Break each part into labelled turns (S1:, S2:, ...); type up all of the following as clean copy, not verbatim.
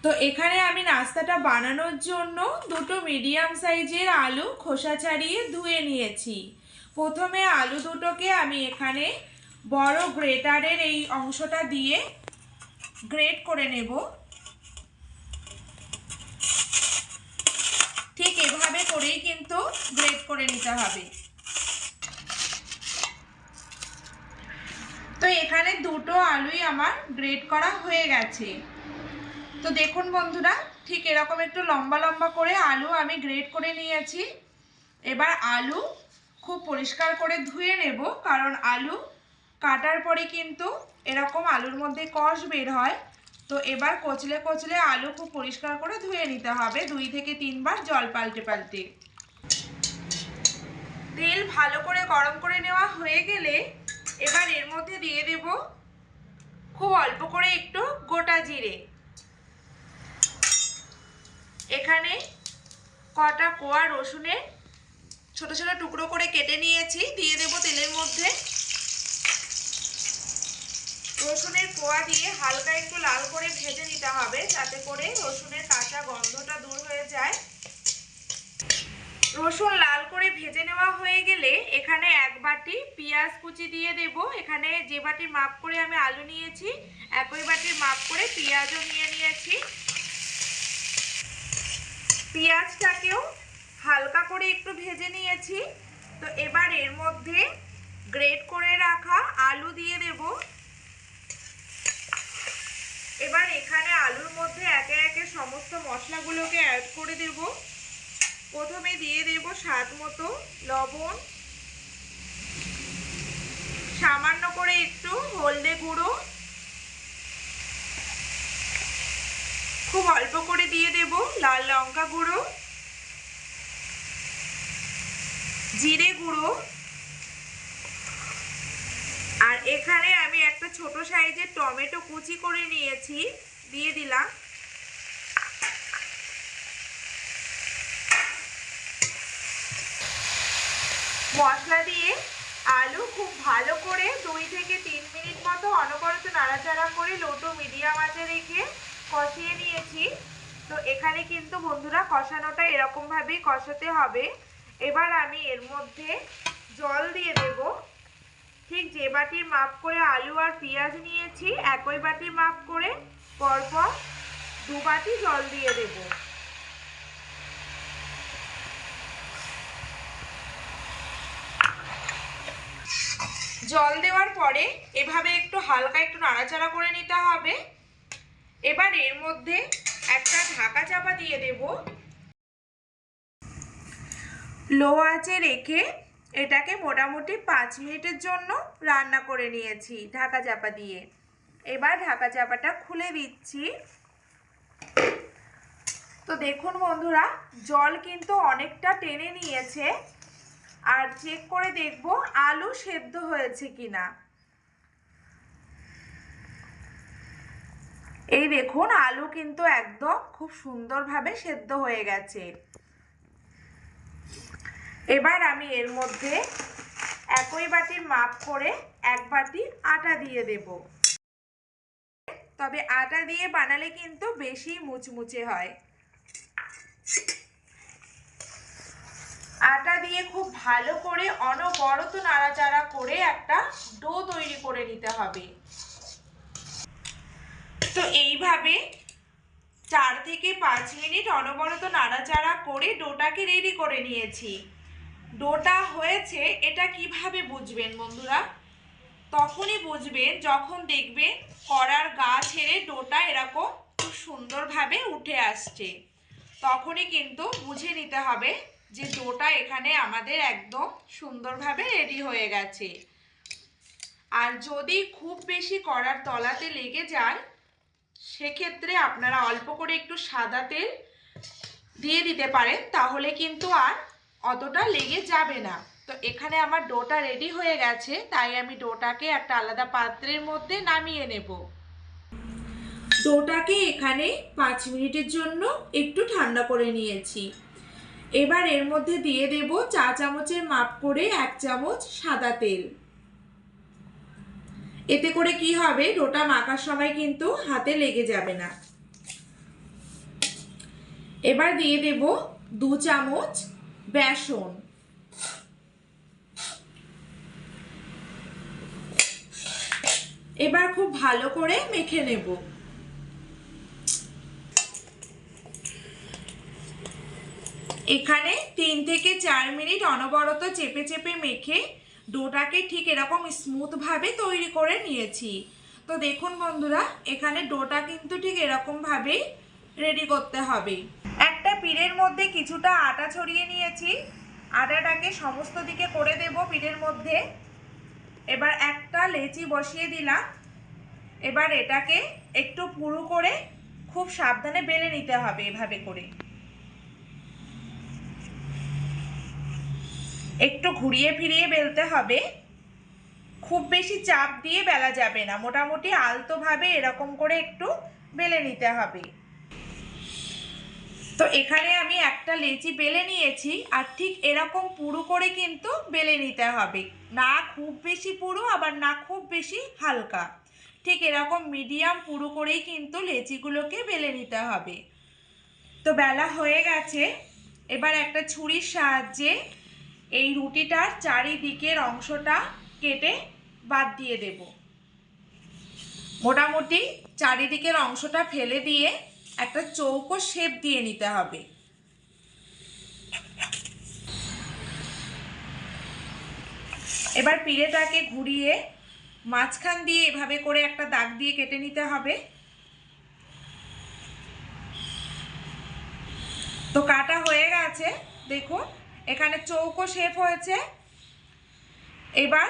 S1: তো এখানে আমি নাস্তাটা বানানোর জন্য দুটো মিডিয়াম সাইজের আলু খোসা ছাড়িয়ে ধুয়ে নিয়েছি। প্রথমে আলু দুটোকে আমি এখানে বড় গ্রেটারের এই অংশটা দিয়ে গ্রেট করে নেব। ঠিক এভাবে করেই কিন্তু গ্রেট করে নিতে হবে। তো এখানে দুটো আলুই আমার গ্রেট করা হয়ে গেছে। তো দেখুন বন্ধুরা, ঠিক এরকম একটু লম্বা লম্বা করে আলু আমি গ্রেট করে নিয়েছি। এবার আলু খুব পরিষ্কার করে ধুয়ে নেব, কারণ আলু কাটার পরে কিন্তু এরকম আলুর মধ্যে কষ বের হয়। তো এবার কচলে কচলে আলু খুব পরিষ্কার করে ধুয়ে নিতে হবে 2 থেকে 3 বার জল পাল্টে পাল্টে। তেল ভালো করে গরম করে নেওয়া হয়ে গেলে এবার এর মধ্যে দিয়ে দেব খুব অল্প করে একটু গোটা জিরে। এখানে কটা কোয়া রসুনের ছোট ছোট টুকরো করে কেটে নিয়েছি, দিয়ে দেব তেলের মধ্যে। রসুনের কোয়া দিয়ে হালকা একটু লাল করে ভেজে নিতে হবে, যাতে করে রসুনের কাঁচা গন্ধটা দূর হয়ে যায়। রসুন লাল করে ভেজে নেওয়া হয়ে গেলে এখানে 1 বাটি পেঁয়াজ কুচি দিয়ে দেব। এখানে যে বাটির মাপ করে আমি আলু নিয়েছি, একই বাটির মাপ করে পেঁয়াজও নিয়েছি। পেঁয়াজটাকেও হালকা করে একটু ভেজে নিয়েছি। তো এবার এর মধ্যে গ্রেট করে রাখা আলু দিয়ে দেব। এবার এখানে আলুর মধ্যে একে একে সমস্ত মশলাগুলোকে অ্যাড করে দেব। প্রথমে দিয়ে দেব স্বাদ মতো লবণ, সামান্য করে একটু হলদে গুঁড়ো, খুব অল্প করে দিয়ে দেব লাল লঙ্কা গুঁড়ো, জিরে গুঁড়ো, আর এখানে আমি একটা ছোট সাইজের টমেটো কুচি করে নিয়েছি, দিয়ে দিলাম। মশলা দিয়ে আলু খুব ভালো করে 2 থেকে 3 মিনিট মতো অনবরত নাড়াচাড়া করে লো টু মিডিয়াম আঁচে রেখে কষিয়ে নিয়েছি। তো এখানে কিন্তু বন্ধুরা কষানোটা এরকমভাবেই কষাতে হবে। এবার আমি এর মধ্যে জল দিয়ে দেব। ঠিক যে বাটির মাপ করে আলু আর পেঁয়াজ নিয়েছি, একই বাটির মাপ করে পরপর 2 বাটি জল দিয়ে দেব। জল দেওয়ার পরে এভাবে একটু হালকা একটু নাড়াচাড়া করে নিতে হবে। এবার এর মধ্যে একটা ঢাকা চাপা দিয়ে দেব। লো আঁচে রেখে এটাকে মোটামুটি 5 মিনিটের জন্য রান্না করে নিয়েছি ঢাকা চাপা দিয়ে। এবার ঢাকা চাপাটা খুলে দিচ্ছি। তো দেখুন বন্ধুরা, জল কিন্তু অনেকটা টেনে নিয়েছে। আর চেক করে দেখব আলু সেদ্ধ হয়েছে কিনা। এই দেখুন, আলু কিন্তু একদম খুব সুন্দরভাবে সেদ্ধ হয়ে গেছে। এবার আমি এর মধ্যে একই বাটির মাপ করে 1 বাটি আটা দিয়ে দেব। তবে আটা দিয়ে বানালে কিন্তু বেশি মুচমুচে হয়। আটা দিয়ে খুব ভালো করে অনবরত নাড়াচাড়া করে একটা ডো তৈরি করে নিতে হবে। তো এইভাবে 4 থেকে 5 মিনিট অনবরত নাড়াচাড়া করে ডোটাকে রেডি করে নিয়েছি। ডোটা হয়েছে এটা কিভাবে বুঝবেন বন্ধুরা? তখনই বুঝবেন যখন দেখবেন কড়ার গা ছেড়ে ডোটা এরকম খুব সুন্দরভাবে উঠে আসছে। তখনই কিন্তু বুঝে নিতে হবে যে ডোটা এখানে আমাদের একদম সুন্দরভাবে রেডি হয়ে গেছে। আর যদি খুব বেশি কড়ার তলাতে লেগে যায়, সেক্ষেত্রে আপনারা অল্প করে একটু সাদা তেল দিয়ে দিতে পারেন, তাহলে কিন্তু আর অতটা লেগে যাবে না। তো এখানে আমার ডোটা রেডি হয়ে গেছে, তাই আমি ডোটাকে একটা আলাদা পাত্রের মধ্যে নামিয়ে নেব। ডোটাকে এখানে 5 মিনিটের জন্য একটু ঠান্ডা করে নিয়েছি। এবার এর মধ্যে দিয়ে দেব চা চামচের মাপ করে 1 চামচ সাদা তেল। এতে করে কি হবে, ডোটা মাখার সময় কিন্তু হাতে লেগে যাবে না। এবার দিয়ে দেব 2 চামচ বেসন। এবার খুব ভালো করে মেখে নেব। এখানে 3 থেকে 4 মিনিট অনবরত চেপে চেপে মেখে ডোটাকে ঠিক এরকম স্মুথ ভাবে তৈরি করে নিয়েছি। তো দেখুন বন্ধুরা, এখানে ডোটা কিন্তু ঠিক এরকম ভাবে রেডি করতে হবে। একটা পিঠের মধ্যে কিছুটা আটা ছড়িয়ে নিয়েছি, আটাটাকে সমস্ত দিকে করে দেব পিঠের মধ্যে। এবার একটা লেচি বসিয়ে দিলাম। এবার এটাকে একটু পুরু করে খুব সাবধানে বেলে নিতে হবে। এভাবে করে একটু ঘুরিয়ে ফিরিয়ে বেলতে হবে, খুব বেশি চাপ দিয়ে বেলা যাবে না, মোটামুটি আলতোভাবে এরকম করে একটু বেলে নিতে হবে। তো এখানে আমি একটা লেচি বেলে নিয়েছি, আর ঠিক এরকম পুরু করে কিন্তু বেলে নিতে হবে, না খুব বেশি পুরু আবার না খুব বেশি হালকা, ঠিক এরকম মিডিয়াম পুরু করেই কিন্তু লেচিগুলোকে বেলে নিতে হবে। তো বেলা হয়ে গেছে। এবার একটা ছুরির সাহায্যে এই রুটিটার চারিদিকের অংশটা কেটে বাদ দিয়ে দেব। মোটামুটি চারিদিকের অংশটা ফেলে দিয়ে একটা চৌকো শেপ দিয়ে নিতে হবে। এবার পিঠেটাকে ঘুরিয়ে মাঝখান দিয়ে এভাবে করে একটা দাগ দিয়ে কেটে নিতে হবে। তো কাটা হয়ে গেছে, দেখুন এখানে চৌকো শেপ হয়েছে। এবার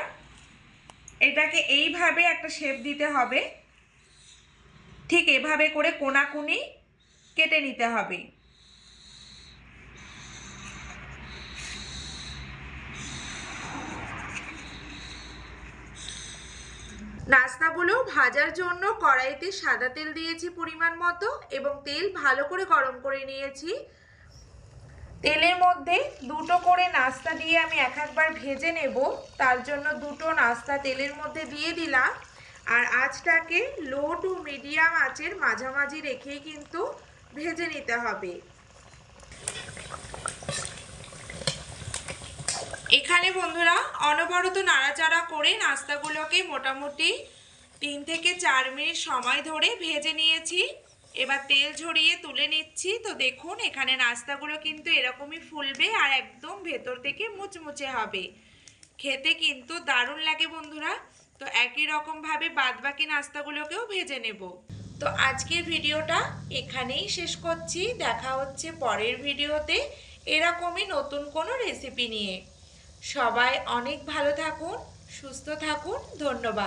S1: এটাকে এইভাবে একটা শেপ দিতে হবে, ঠিক এভাবে করে কোনাকুনি কেটে নিতে হবে। নাস্তাগুলো ভাজার জন্য কড়াইতে সাদা তেল দিয়েছি পরিমাণ মতো, এবং তেল ভালো করে গরম করে নিয়েছি। তেলের মধ্যে দুটো করে নাস্তা দিয়ে আমি একবার ভেজে নেব, তার জন্য দুটো নাস্তা তেলের মধ্যে দিয়ে দিলাম। আর আঁচটাকে লো টু মিডিয়াম আঁচের মাঝামাঝি রেখেই কিন্তু ভেজে নিতে হবে। এখানে বন্ধুরা অনবরত নাড়াচাড়া করে নাস্তাগুলোকে মোটামুটি 3 থেকে 4 মিনিট সময় ধরে ভেজে নিয়েছি। এবার তেল ঝরিয়ে তুলে নিচ্ছি। তো দেখুন এখানে নাস্তাগুলো কিন্তু এরকমই ফুলবে আর একদম ভেতর থেকে মুচমুচে হবে, খেতে কিন্তু দারুণ লাগে বন্ধুরা। তো একই রকমভাবে বাদবাকি নাস্তাগুলোকেও ভেজে নেব। তো আজকের ভিডিওটা এখানেই শেষ করছি, দেখা হচ্ছে পরের ভিডিওতে এরকমই নতুন কোনো রেসিপি নিয়ে। সবাই অনেক ভালো থাকুন, সুস্থ থাকুন, ধন্যবাদ।